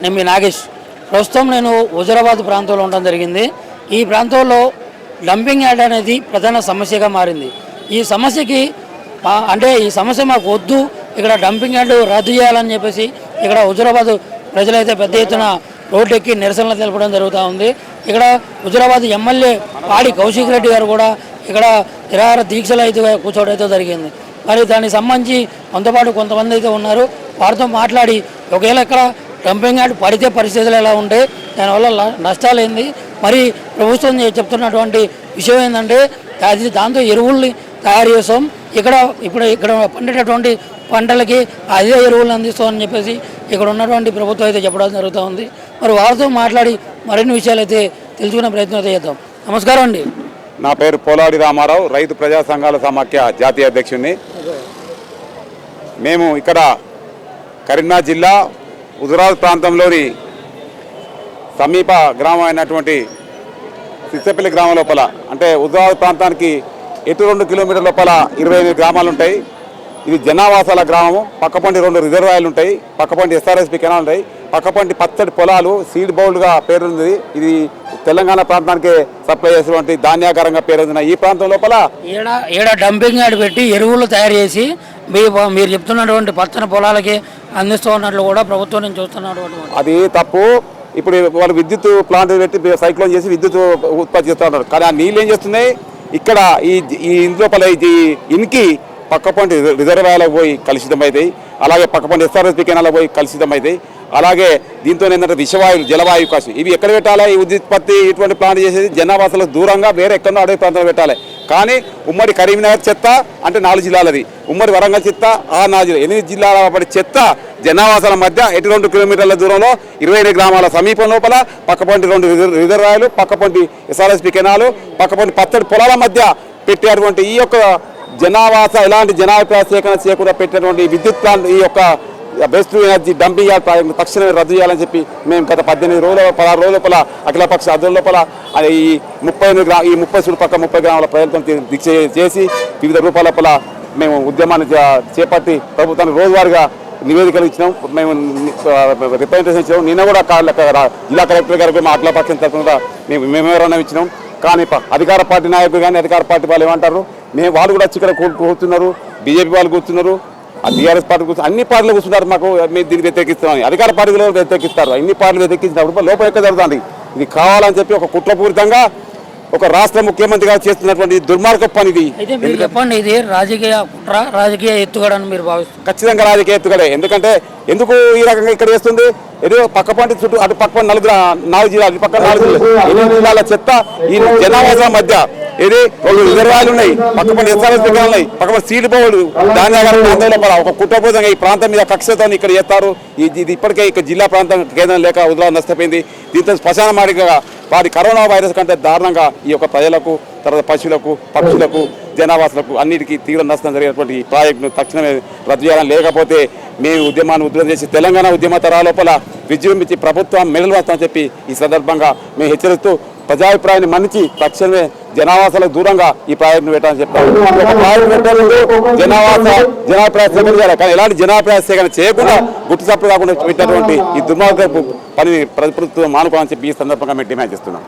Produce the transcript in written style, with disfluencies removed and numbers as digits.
నేను మీ నాగేష్. ప్రస్తుతం నేను హుజురాబాద్ ప్రాంతంలో ఉండడం జరిగింది. ఈ ప్రాంతంలో డంపింగ్ యార్డ్ అనేది ప్రధాన సమస్యగా మారింది. ఈ సమస్యకి ఈ సమస్య మాకు వద్దు, ఇక్కడ డంపింగ్ యార్డు రద్దు చేయాలని చెప్పేసి ఇక్కడ హుజురాబాద్ ప్రజలైతే పెద్ద ఎత్తున రోడ్డెక్కి నిరసనలు తెలపడం జరుగుతూ ఉంది. ఇక్కడ హుజురాబాద్ ఎమ్మెల్యే పాడి కౌశిక్ రెడ్డి గారు కూడా ఇక్కడ నిరాహార దీక్షలు అయితే కూర్చోవడం అయితే జరిగింది. మరి దానికి సంబంధించి కొంతపాటు కొంతమంది అయితే ఉన్నారు. వారితో మాట్లాడి ఒకవేళ ఇక్కడ డంపింగ్ యార్డ్ పడితే పరిస్థితులు ఎలా ఉంటాయి, దానివల్ల నష్టాలు ఏంది, మరి ప్రభుత్వం చెప్తున్నటువంటి విషయం ఏంటంటే అది దాంతో ఎరువుల్ని తయారు చేస్తాం, ఇక్కడ పండేటటువంటి పంటలకి అదే ఎరువులను అందిస్తామని చెప్పేసి ఇక్కడ ఉన్నటువంటి ప్రభుత్వం అయితే చెప్పడం జరుగుతూ ఉంది. మరి వారితో మాట్లాడి మరిన్ని విషయాలు అయితే తెలుసుకునే ప్రయత్నం అయితే చేద్దాం. నమస్కారం అండి. నా పేరు పోలాడి రామారావు, రైతు ప్రజా సంఘాల సమాఖ్య జాతీయ అధ్యక్షుడిని. మేము ఇక్కడ కరీంనగర్ జిల్లా హుజురాబాద్ ప్రాంతంలోని సమీప గ్రామం అయినటువంటి సిరిసిల్ల గ్రామం లోపల, అంటే హుజురాబాద్ ప్రాంతానికి ఎటు 2 కిలోమీటర్ల లోపల 25 గ్రామాలు ఉంటాయి. ఇది జనావాసాల గ్రామము. పక్కపంటి 2 రిజర్వాయర్లు ఉంటాయి, పక్కపంటి ఎస్ఆర్ఎస్పి కెనాల్ ఉంటాయి, పక్కపంటి పచ్చడి పొలాలు, సీడ్ బౌల్డ్గా పేరుంది. ఇది తెలంగాణ ప్రాంతానికి సప్లై చేసేటువంటి ధాన్యాగారంగా పేరుంది. ఈ ప్రాంతం లోపల ఏడ డంపింగ్ యార్డ్ పెట్టి ఎరువులు తయారు చేసి మీరు చెప్తున్నటువంటి పచ్చని పొలాలకి అందిస్తూ ఉన్నట్లు కూడా ప్రభుత్వం నుంచి చూస్తున్నారు. అది తప్పు. ఇప్పుడు వాళ్ళు విద్యుత్ ప్లాంట్ పెట్టి సైక్లోన్ చేసి విద్యుత్ ఉత్పత్తి చేస్తూ ఉన్నారు. కానీ ఆ నీళ్ళు ఏం చేస్తున్నాయి, ఇక్కడ ఈ లోపల ఇన్కి పక్కపంటి రిజర్వాయర్లకు పోయి కలుషితమవుతాయి, అలాగే పక్కపంటి ఎస్ఆర్ఎస్పి కెనాలకు పోయి కలుషితమవుతాయి. అలాగే దీంతో ఏంటంటే విషవాయువు, జలవాయు కాశం ఇవి ఎక్కడ పెట్టాలి? ఈ ఉత్పత్తి ఇటువంటి ప్లాంట్ చేసేది జనావాసాలకు దూరంగా వేరే ఎక్కడో అడవి ప్రాంతంలో పెట్టాలి. కానీ ఉమ్మడి కరీంనగర్ చెత్త అంటే 4 జిల్లాలది, ఉమ్మడి వరంగల్ చెత్త 4 జిల్లా 8 జిల్లాల పడి చెత్త జనావాసాల మధ్య ఎటు 2 కిలోమీటర్ల దూరంలో 25 గ్రామాల సమీపం లోపల పక్కపంటి 2 రిజర్వాయర్లు, పక్కపంటి ఎస్ఆర్ఎస్పి కెనాలు, పక్కపంటి పచ్చడి పొలాల మధ్య పెట్టేటువంటి ఈ యొక్క జనావాస ఎలాంటి జనాభిప్రాయ సేకరణ చేయకుండా పెట్టినటువంటి విద్యుత్ ప్లాంట్, ఈ యొక్క బెస్ట్ ఎనర్జీ డంపింగ్ యార్డ్ తక్షణమే రద్దు చేయాలని చెప్పి మేము గత 18 రోజుల 16 రోజుల లోపల అఖిలపక్ష ఆధ్వర్యం లోపల ఈ 30 చుట్టుపక్క 30 గ్రామాల ప్రజలతో దీక్ష చేసి వివిధ రూపాల లోపల మేము ఉద్యమాన్ని చేపట్టి ప్రభుత్వానికి రోజువారీగా నివేదికలు ఇచ్చినాం. మేము రిప్రజెంటేషన్ ఇచ్చినాం. నిన్న కూడా జిల్లా కలెక్టర్ గారికి మా అఖిలపక్షం తరఫున మేము మెమోరాండం ఇచ్చినాం. కానీ అధికార పార్టీ నాయకులు కానీ అధికార పార్టీ వాళ్ళు ఏమంటారు, వాళ్ళు కూడా వచ్చి ఇక్కడ కూర్చున్నారు, బీజేపీ వాళ్ళు కూర్చున్నారు, టీఆర్ఎస్ పార్టీ కూర్చున్నారు, అన్ని పార్టీలు కూర్చున్నారు. మాకు మేము దీన్ని వ్యతిరేకిస్తామని అధికార పార్టీలు వ్యతిరేకిస్తారు. అన్ని పార్టీలు వ్యతిరేకించినప్పుడు లోపం ఎక్కడ జరుగుతుంది. ఇది కావాలని చెప్పి ఒక కుట్రపూరితంగా ఒక రాష్ట్ర ముఖ్యమంత్రి గారు చేస్తున్నటువంటి దుర్మార్గ పని ఇది. చెప్పండి, ఇది రాజకీయ కుట్ర, రాజకీయ ఎత్తుగడని మీరు భావిస్తారు? ఖచ్చితంగా రాజకీయ ఎత్తుగడే. ఎందుకు ఈ రకంగా ఇక్కడ చేస్తుంది? ఏదో పక్కపంటి చుట్టూ అటు పక్క 4 జిల్లాలు, ఇటు పక్క 4 జిల్లాల చెత్త ఈ జనావాసాల మధ్య ఇది 2 రిజర్వాయర్లు ఉన్నాయి, పక్కపంటి ఎస్ఆర్ఎస్పి కెనాల్ ఉన్నాయి, పక్కపంటి సీడ్ బౌల్డ్ ధాన్యాగారం లోపల ఒక కుట్రపూరితంగా ఈ ప్రాంతం మీద కక్షతో ఇక్కడ చేస్తారు. ఇది ఇప్పటికే ఇక జిల్లా ప్రాంతం కేంద్రం లేక హుజురాబాద్ నష్టపోయింది. దీంతో శ్మశాన మాడిగా వారి కరోనా వైరస్ కంటే దారుణంగా ఈ యొక్క ప్రజలకు, తర్వాత పశువులకు, పక్షులకు, జనావాసులకు అన్నిటికీ తీవ్ర నష్టం జరిగినటువంటి ఈ ప్రాజెక్టును తక్షణమే రద్దు చేయాలని, లేకపోతే మేము ఉద్యమాన్ని ఉధృతం చేసి తెలంగాణ ఉద్యమ తరాల లోపల విజృంభించి ప్రభుత్వం మెడలు వస్తామని చెప్పి ఈ సందర్భంగా మేము హెచ్చరిస్తూ ప్రజాభిప్రాయాన్ని మన్నించి తక్షణమే జనావాసాలకు దూరంగా ఈ ప్రాజెక్టును పెట్టాలని చెప్పారు. జనాభిప్రాయ సేకరణ చేయాలి, కానీ ఎలాంటి జనాభిప్రాయ సేకరణ చేయకుండా గుట్టు చప్పుడు కాకుండా పెట్టినటువంటి ఈ దుర్మార్గపు పనిని ప్రభుత్వం మానుకోవాలని చెప్పి ఈ సందర్భంగా మేము డిమాండ్ చేస్తున్నాం.